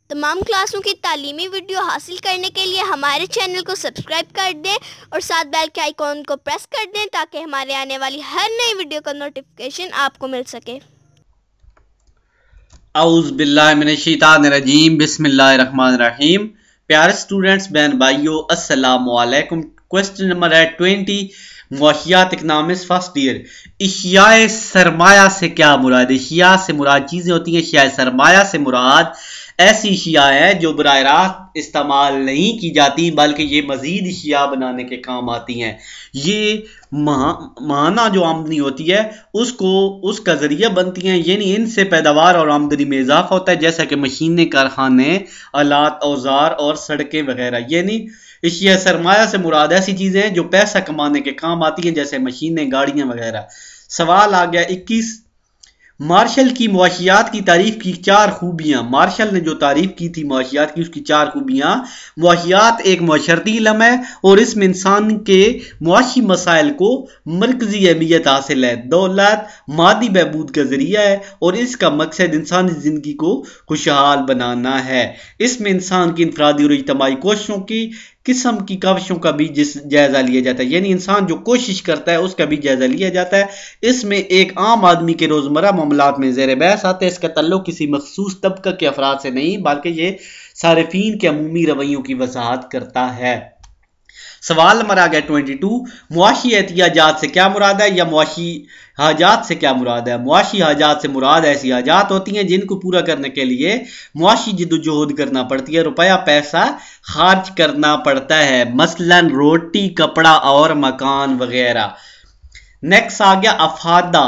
तमाम क्लासों की तालीमी वीडियो हासिल करने के लिए हमारे चैनल को सब्सक्राइब कर दें और साथ बेल के आइकॉन को प्रेस कर दें ताकि हमारे आने वाली हर नई वीडियो का नोटिफिकेशन आपको मिल सके। औज़ बिल्लाहि मिनश्शैतानिर्रजीम बिस्मिल्लाहिर्रहमानिर्रहीम। प्यारे स्टूडेंट्स, बहन भाइयों, अस्सलामु अलैकुम। क्वेश्चन नंबर है 20, मुआशियात इकनॉमिक्स फर्स्ट ईयर। इशियाए सरमाया से क्या मुराद? इशिया से मुराद चीज़ें होती हैं। इशियाए सरमाया से मुराद ऐसी इशिया है जो बराह रास्त इस्तेमाल नहीं की जाती बल्कि ये मजीद इशिया बनाने के काम आती हैं। ये माना जो आमदनी होती है उसका जरिया बनती हैं, यानी इनसे पैदावार और आमदनी में इजाफा होता है, जैसा कि मशीनें, कारखाने, आलात, औजार और सड़कें वगैरह। यानी इशिया सरमाया से मुराद ऐसी चीजें हैं जो पैसा कमाने के काम आती हैं, जैसे मशीनें, गाड़ियां वगैरह। सवाल आ गया 21, मार्शल की मुआशियात की तारीफ की 4 खूबियां। मार्शल ने जो तारीफ की थी मुआशियात की, उसकी 4 खूबियां। मुआशियात एक मुआशरती इल्म है और इसमें इंसान के मुआशी मसाइल को मरकजी अहमियत हासिल है। दौलत मादी बहबूद का जरिया है और इसका मकसद इंसानी जिंदगी को खुशहाल बनाना है। इसमें इंसान की इनफरादी और इज्तिमाई कोशिशों की किस्म की काविशों का भी जायजा लिया जाता है, यानी इंसान जो कोशिश करता है उसका भी जायजा लिया जाता है। इसमें एक आम आदमी के रोजमर्रा मामलात में ज़ेर बहस आते हैं। इसका तल्लुक किसी मखसूस तबका के अफराद से नहीं बल्कि ये सारिफीन के अमूमी रवैयों की वजाहत करता है। सवाल नंबर आ गया 22, मुआशी एहतियाजात से क्या मुराद है या मुआशी हाजात से क्या मुराद है? मुआशी हाजात से मुराद ऐसी हाजात होती हैं जिनको पूरा करने के लिए मुआशी जिद्दोजहद करना पड़ती है, रुपया पैसा खर्च करना पड़ता है, मसलन रोटी, कपड़ा और मकान वगैरह। नेक्स्ट आ गया अफादा।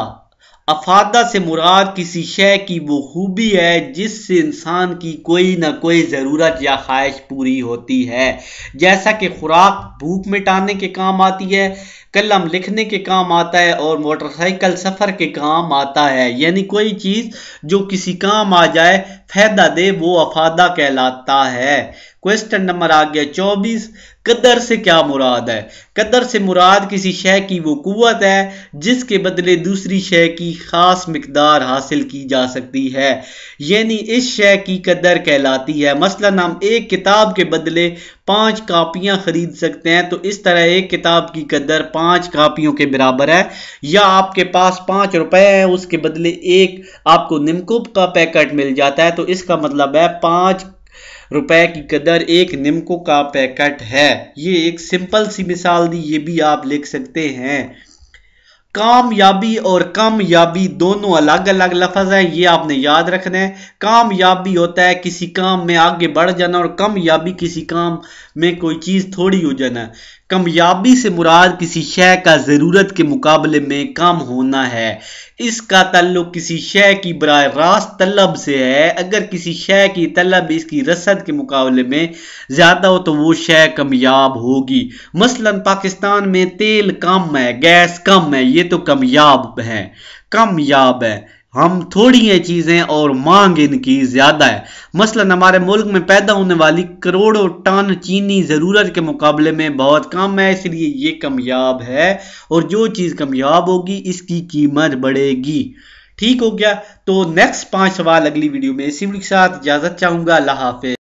अफादा से मुराद किसी शय की वो खूबी है जिससे इंसान की कोई ना कोई ज़रूरत या ख्वाहिश पूरी होती है, जैसा कि खुराक भूख मिटाने के काम आती है, कलम लिखने के काम आता है और मोटरसाइकिल सफ़र के काम आता है। यानी कोई चीज़ जो किसी काम आ जाए, फायदा दे, वो अफादा कहलाता है। क्वेश्चन नंबर आ गया 24, कदर से क्या मुराद है? कदर से मुराद किसी शय की वो कुव्वत है जिसके बदले दूसरी शय की खास मिकदार हासिल की जा सकती है, यानी इस शय की कदर कहलाती है। मसलन हम एक किताब के बदले 5 कापियां खरीद सकते हैं, तो इस तरह एक किताब की कदर 5 कापियों के बराबर है। या आपके पास 5 रुपए है, उसके बदले एक आपको निमकुप का पैकेट मिल जाता है, तो इसका मतलब है 5 रुपए की कदर एक निमको का पैकेट है। ये एक सिंपल सी मिसाल दी, ये भी आप लिख सकते हैं। कामयाबी और कामयाबी दोनों अलग अलग लफ्ज हैं, ये आपने याद रखना है। कामयाबी होता है किसी काम में आगे बढ़ जाना और कामयाबी किसी काम में कोई चीज थोड़ी हो जाना। कामयाबी से मुराद किसी शय का जरूरत के मुकाबले में कम होना है। इसका ताल्लुक किसी शय की बराह रास्त तलब से है। अगर किसी शय की तलब इसकी रसद के मुकाबले में ज्यादा हो तो वो शय कामयाब होगी। मसलन पाकिस्तान में तेल कम है, गैस कम है, ये तो कामयाब है। कामयाब है हम थोड़ी हैं चीजें और मांग इनकी ज्यादा है। मसलन हमारे मुल्क में पैदा होने वाली करोड़ों टन चीनी जरूरत के मुकाबले में बहुत कम है, इसलिए ये कामयाब है और जो चीज कामयाब होगी इसकी कीमत बढ़ेगी। ठीक हो गया। तो नेक्स्ट 5 सवाल अगली वीडियो में इसी के साथ इजाजत चाहूंगा। अल्लाह हाफिज।